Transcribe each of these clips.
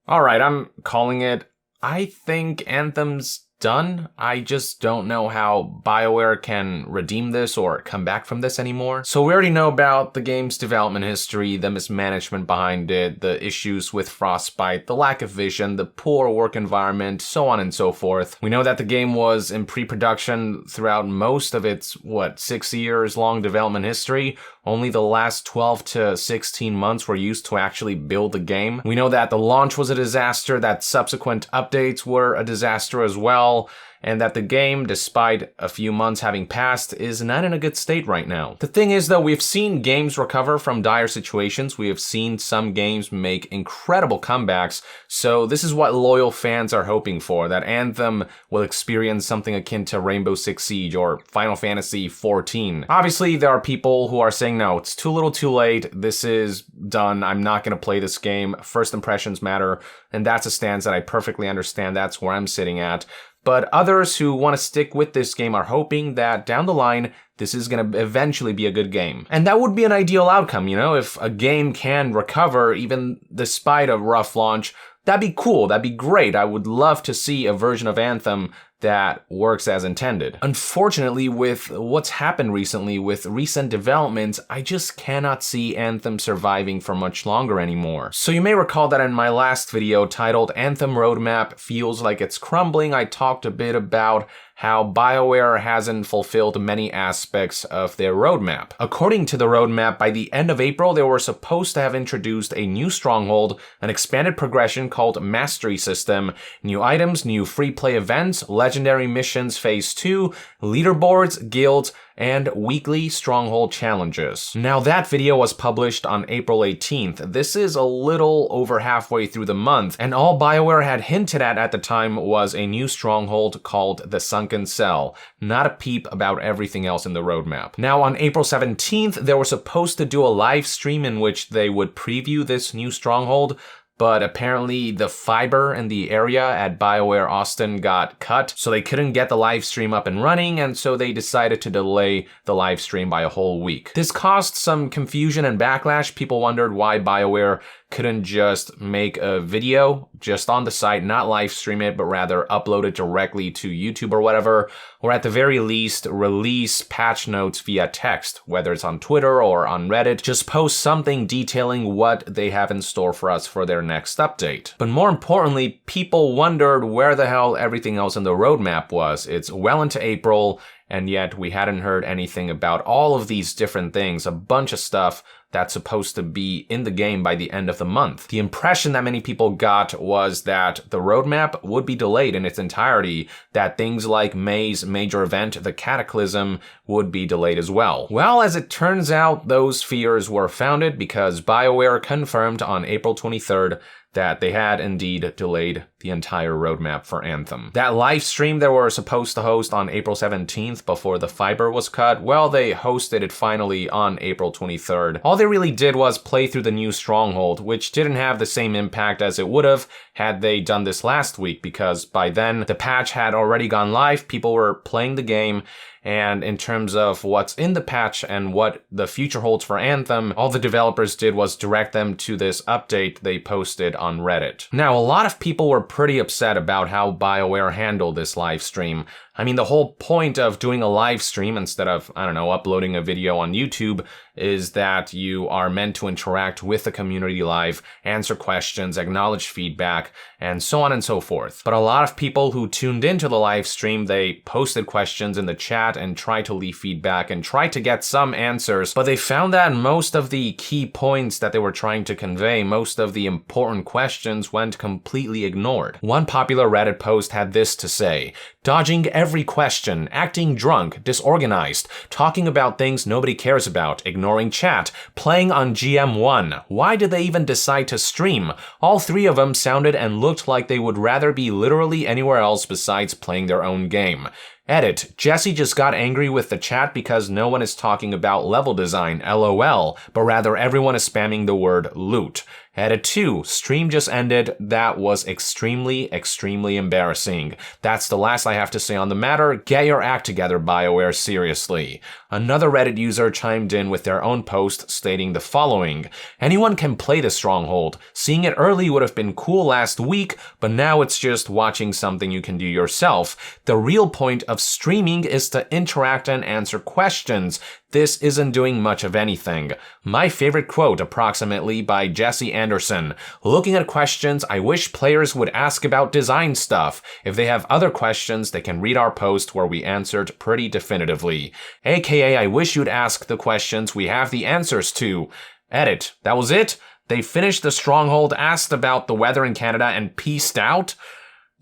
Alright, I'm calling it. I think Anthem's done. I just don't know how BioWare can redeem this or come back from this anymore. So we already know about the game's development history, the mismanagement behind it, the issues with Frostbite, the lack of vision, the poor work environment, so on and so forth. We know that the game was in pre-production throughout most of its, 6 years long development history. Only the last 12 to 16 months were used to actually build the game. We know that the launch was a disaster, that subsequent updates were a disaster as well, and that the game, despite a few months having passed, is not in a good state right now. The thing is though, we've seen games recover from dire situations, we have seen some games make incredible comebacks, so this is what loyal fans are hoping for, that Anthem will experience something akin to Rainbow Six Siege or Final Fantasy XIV. Obviously, there are people who are saying, no, it's too little too late, this is done, I'm not gonna play this game, first impressions matter, and that's a stance that I perfectly understand, that's where I'm sitting at. But others who want to stick with this game are hoping that down the line, this is going to eventually be a good game. And that would be an ideal outcome, you know, if a game can recover even despite a rough launch. That'd be cool, that'd be great. I would love to see a version of Anthem that works as intended. Unfortunately, with what's happened recently, with recent developments, I just cannot see Anthem surviving for much longer anymore. So you may recall that in my last video titled Anthem Roadmap Feels Like It's Crumbling, I talked a bit about how BioWare hasn't fulfilled many aspects of their roadmap. According to the roadmap, by the end of April, they were supposed to have introduced a new stronghold, an expanded progression called Mastery System, new items, new free play events, legendary missions phase 2, leaderboards, guilds, and weekly stronghold challenges. Now that video was published on April 18th. This is a little over halfway through the month, and all BioWare had hinted at the time was a new stronghold called the Sunken Cell, not a peep about everything else in the roadmap. Now on April 17th, they were supposed to do a live stream in which they would preview this new stronghold, but apparently the fiber in the area at BioWare Austin got cut, so they couldn't get the live stream up and running, and so they decided to delay the live stream by a whole week. This caused some confusion and backlash. People wondered why BioWare couldn't just make a video just on the site, not live stream it, but rather upload it directly to YouTube or whatever, or at the very least release patch notes via text, whether it's on Twitter or on Reddit. Just post something detailing what they have in store for us for their next update. But more importantly, people wondered where the hell everything else in the roadmap was. It's well into April, and yet we hadn't heard anything about all of these different things, a bunch of stuff that's supposed to be in the game by the end of the month. The impression that many people got was that the roadmap would be delayed in its entirety, that things like May's major event, the Cataclysm, would be delayed as well. Well, as it turns out, those fears were founded because BioWare confirmed on April 23rd that they had indeed delayed the entire roadmap for Anthem. That live stream they were supposed to host on April 17th before the fiber was cut, well, they hosted it finally on April 23rd. All they really did was play through the new stronghold, which didn't have the same impact as it would have had they done this last week, because by then the patch had already gone live, people were playing the game, and in terms of what's in the patch and what the future holds for Anthem, all the developers did was direct them to this update they posted on Reddit. Now, a lot of people were pretty upset about how BioWare handled this live stream. I mean, the whole point of doing a live stream instead of, uploading a video on YouTube is that you are meant to interact with the community live, answer questions, acknowledge feedback, and so on and so forth. But a lot of people who tuned into the live stream, they posted questions in the chat and tried to leave feedback and tried to get some answers, but they found that most of the key points that they were trying to convey, most of the important questions went completely ignored. One popular Reddit post had this to say: dodging every question, acting drunk, disorganized, talking about things nobody cares about, ignoring chat, playing on GM1. Why did they even decide to stream? All three of them sounded and looked like they would rather be literally anywhere else besides playing their own game. Edit: Jesse just got angry with the chat because no one is talking about level design, LOL, but rather everyone is spamming the word loot. Edit 2, stream just ended. That was extremely embarrassing. That's the last I have to say on the matter. Get your act together, BioWare, seriously. Another Reddit user chimed in with their own post stating the following. Anyone can play the Stronghold. Seeing it early would have been cool last week, but now it's just watching something you can do yourself. The real point of streaming is to interact and answer questions. This isn't doing much of anything. My favorite quote, approximately, by Jesse Anderson. Looking at questions, I wish players would ask about design stuff. If they have other questions, they can read our post where we answered pretty definitively. AKA, I wish you'd ask the questions we have the answers to. Edit. That was it? They finished the Stronghold, asked about the weather in Canada, and peaced out?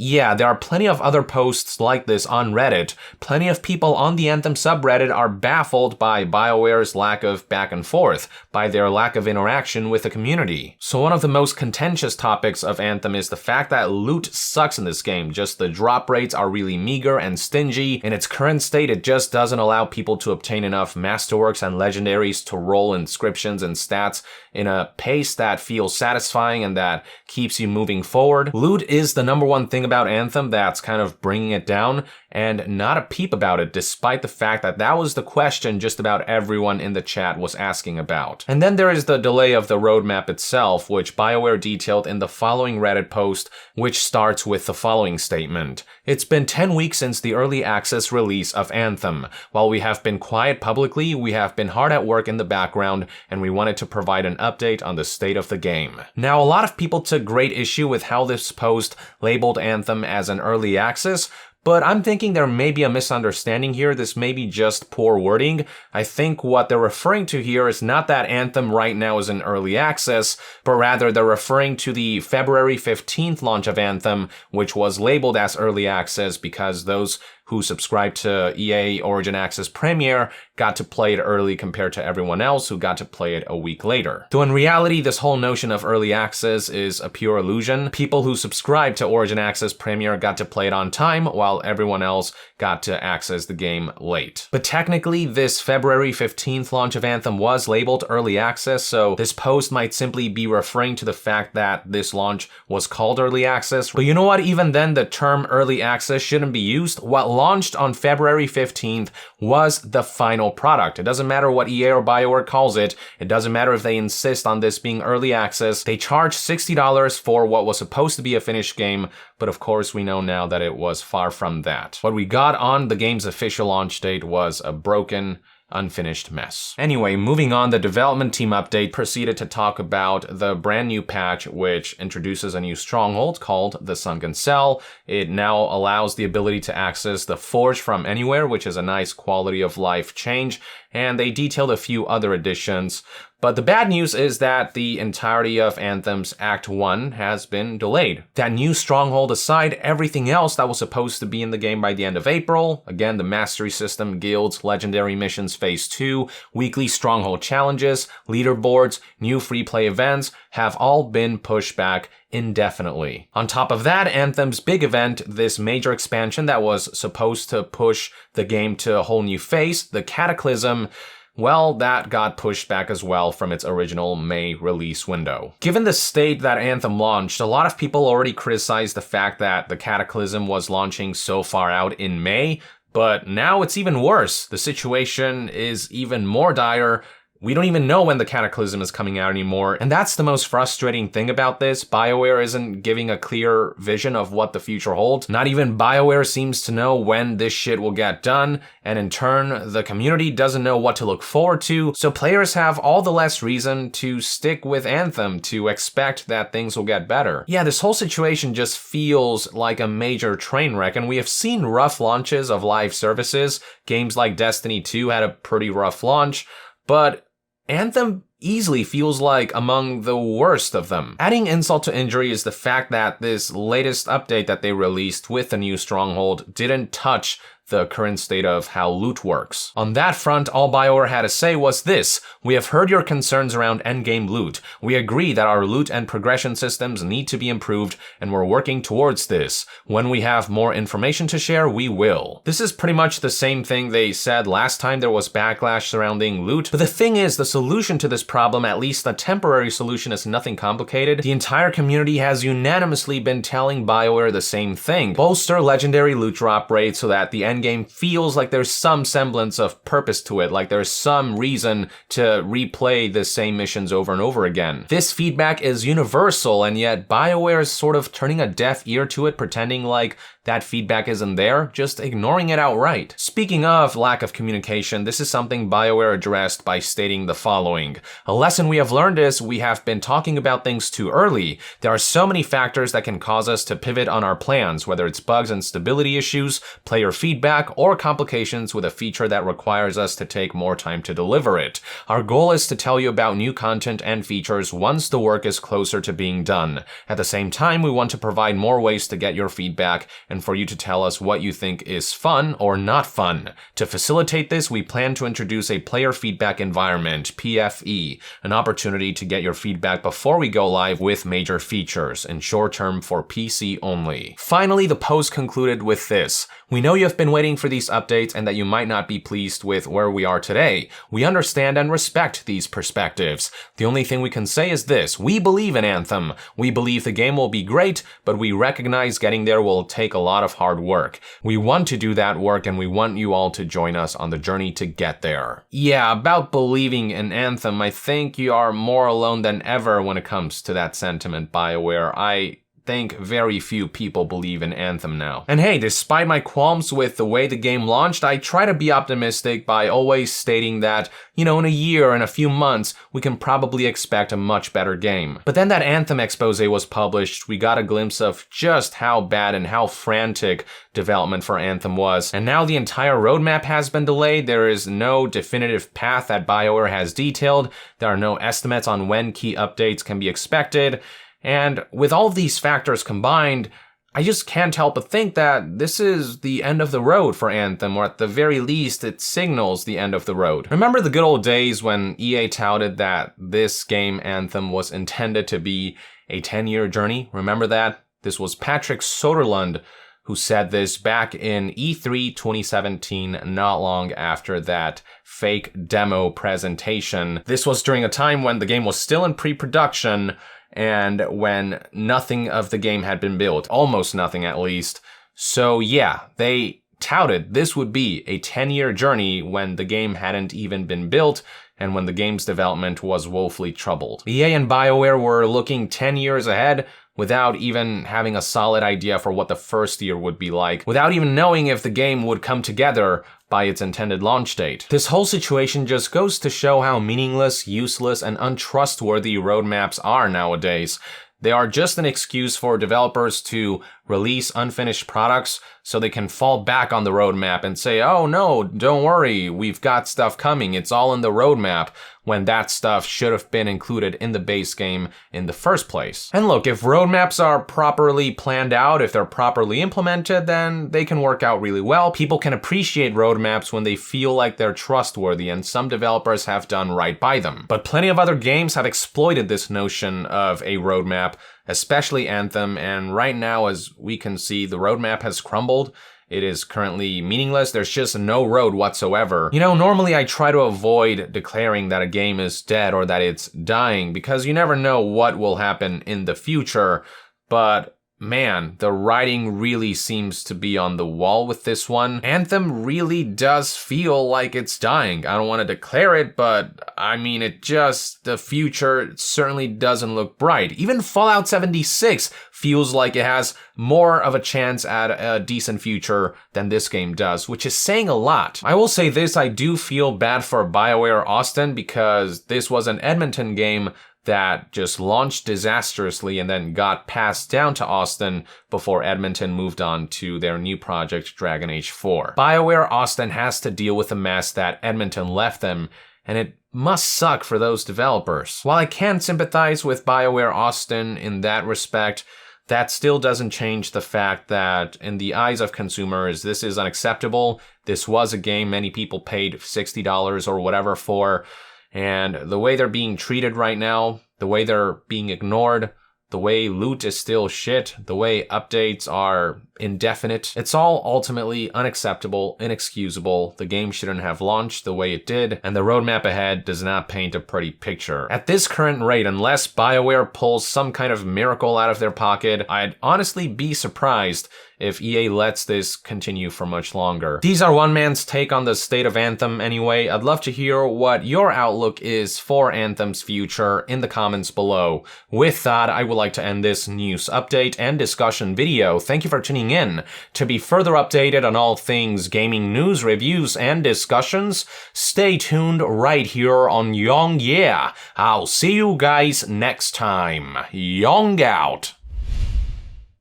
Yeah, there are plenty of other posts like this on Reddit. Plenty of people on the Anthem subreddit are baffled by BioWare's lack of back and forth, by their lack of interaction with the community. So one of the most contentious topics of Anthem is the fact that loot sucks in this game. Just the drop rates are really meager and stingy. In its current state, it just doesn't allow people to obtain enough masterworks and legendaries to roll inscriptions and stats in a pace that feels satisfying and that keeps you moving forward. Loot is the number one thing about Anthem that's kind of bringing it down, and not a peep about it, despite the fact that that was the question just about everyone in the chat was asking about. And then there is the delay of the roadmap itself, which BioWare detailed in the following Reddit post, which starts with the following statement. It's been 10 weeks since the early access release of Anthem. While we have been quiet publicly, we have been hard at work in the background, and we wanted to provide an update on the state of the game. Now, a lot of people took great issue with how this post labeled Anthem as an early access, but I'm thinking there may be a misunderstanding here. This may be just poor wording. I think what they're referring to here is not that Anthem right now is in early access, but rather they're referring to the February 15th launch of Anthem, which was labeled as early access because those who subscribed to EA Origin Access Premier got to play it early compared to everyone else who got to play it a week later. Though in reality, this whole notion of early access is a pure illusion. People who subscribed to Origin Access Premier got to play it on time, while everyone else got to access the game late. But technically, this February 15th launch of Anthem was labeled early access, so this post might simply be referring to the fact that this launch was called early access. But you know what? Even then, the term early access shouldn't be used. What launched on February 15th was the final product. It doesn't matter what EA or BioWare calls it. It doesn't matter if they insist on this being early access. They charged $60 for what was supposed to be a finished game, but of course we know now that it was far from that. What we got on the game's official launch date was a broken, unfinished mess. Anyway, moving on, the development team update proceeded to talk about the brand new patch which introduces a new stronghold called the Sunken Cell. It now allows the ability to access the Forge from anywhere, which is a nice quality of life change, and they detailed a few other additions. But the bad news is that the entirety of Anthem's Act 1 has been delayed. That new stronghold aside, everything else that was supposed to be in the game by the end of April, again, the mastery system, guilds, legendary missions phase 2, weekly stronghold challenges, leaderboards, new free play events, have all been pushed back indefinitely. On top of that, Anthem's big event, this major expansion that was supposed to push the game to a whole new phase, the Cataclysm, well, that got pushed back as well from its original May release window. Given the state that Anthem launched, a lot of people already criticized the fact that the Cataclysm was launching so far out in May, but now it's even worse. The situation is even more dire. We don't even know when the Cataclysm is coming out anymore, and that's the most frustrating thing about this. BioWare isn't giving a clear vision of what the future holds. Not even BioWare seems to know when this shit will get done, and in turn, the community doesn't know what to look forward to, so players have all the less reason to stick with Anthem, to expect that things will get better. Yeah, this whole situation just feels like a major train wreck, and we have seen rough launches of live services. Games like Destiny 2 had a pretty rough launch, but Anthem easily feels like among the worst of them. Adding insult to injury is the fact that this latest update that they released with the new stronghold didn't touch the current state of how loot works. On that front, all BioWare had to say was this: "We have heard your concerns around endgame loot. We agree that our loot and progression systems need to be improved, and we're working towards this. When we have more information to share, we will." This is pretty much the same thing they said last time there was backlash surrounding loot, but the thing is, the solution to this problem, at least the temporary solution, is nothing complicated. The entire community has unanimously been telling BioWare the same thing: bolster legendary loot drop rates so that the endgame feels like there's some semblance of purpose to it, like there's some reason to replay the same missions over and over again. This feedback is universal, and yet BioWare is sort of turning a deaf ear to it, pretending like that feedback isn't there, just ignoring it outright. Speaking of lack of communication, this is something BioWare addressed by stating the following: "A lesson we have learned is we have been talking about things too early. There are so many factors that can cause us to pivot on our plans, whether it's bugs and stability issues, player feedback, or complications with a feature that requires us to take more time to deliver it. Our goal is to tell you about new content and features once the work is closer to being done. At the same time, we want to provide more ways to get your feedback and for you to tell us what you think is fun or not fun. To facilitate this, we plan to introduce a player feedback environment, PFE, an opportunity to get your feedback before we go live with major features, in short term for PC only." Finally, the post concluded with this: "We know you have been waiting for these updates and that you might not be pleased with where we are today. We understand and respect these perspectives. The only thing we can say is this: we believe in Anthem. We believe the game will be great, but we recognize getting there will take a lot of hard work. We want to do that work, and we want you all to join us on the journey to get there." Yeah, about believing in Anthem, I think you are more alone than ever when it comes to that sentiment, BioWare. I think very few people believe in Anthem now. And hey, despite my qualms with the way the game launched, I try to be optimistic by always stating that, in a year and a few months, we can probably expect a much better game. But then that Anthem expose was published, we got a glimpse of just how bad and how frantic development for Anthem was. And now the entire roadmap has been delayed. There is no definitive path that BioWare has detailed. There are no estimates on when key updates can be expected. And with all of these factors combined, I just can't help but think that this is the end of the road for Anthem, or at the very least, it signals the end of the road. Remember the good old days when EA touted that this game, Anthem, was intended to be a 10-year journey? Remember that? This was Patrick Soderlund who said this back in E3 2017, not long after that fake demo presentation. This was during a time when the game was still in pre-production, and when nothing of the game had been built, almost nothing at least. So yeah, they touted this would be a 10-year journey when the game hadn't even been built and when the game's development was woefully troubled. EA and BioWare were looking 10 years ahead without even having a solid idea for what the first year would be like, without even knowing if the game would come together by its intended launch date. This whole situation just goes to show how meaningless, useless, and untrustworthy roadmaps are nowadays. They are just an excuse for developers to release unfinished products so they can fall back on the roadmap and say, "Oh no, don't worry, we've got stuff coming, it's all in the roadmap," when that stuff should have been included in the base game in the first place. And look, if roadmaps are properly planned out, if they're properly implemented, then they can work out really well. People can appreciate roadmaps when they feel like they're trustworthy, and some developers have done right by them. But plenty of other games have exploited this notion of a roadmap, especially Anthem, and right now, as we can see, the roadmap has crumbled. It is currently meaningless. There's just no road whatsoever. Normally I try to avoid declaring that a game is dead or that it's dying because you never know what will happen in the future, but man, the writing really seems to be on the wall with this one. Anthem really does feel like it's dying. I don't want to declare it, but I mean, the future certainly doesn't look bright. Even Fallout 76 feels like it has more of a chance at a decent future than this game does, which is saying a lot. I will say this, I do feel bad for BioWare Austin because this was an Edmonton game that just launched disastrously and then got passed down to Austin before Edmonton moved on to their new project, Dragon Age 4. BioWare Austin has to deal with the mess that Edmonton left them, and it must suck for those developers. While I can sympathize with BioWare Austin in that respect, that still doesn't change the fact that in the eyes of consumers, this is unacceptable. This was a game many people paid $60 or whatever for, and the way they're being treated right now, the way they're being ignored, the way loot is still shit, the way updates are indefinite, it's all ultimately unacceptable, inexcusable. The game shouldn't have launched the way it did, and the roadmap ahead does not paint a pretty picture. At this current rate, unless BioWare pulls some kind of miracle out of their pocket, I'd honestly be surprised if EA lets this continue for much longer. These are one man's take on the state of Anthem anyway. I'd love to hear what your outlook is for Anthem's future in the comments below. With that, I would like to end this news update and discussion video. Thank you for tuning in. To be further updated on all things gaming news, reviews, and discussions, stay tuned right here on Young Yeah. I'll see you guys next time. Young out.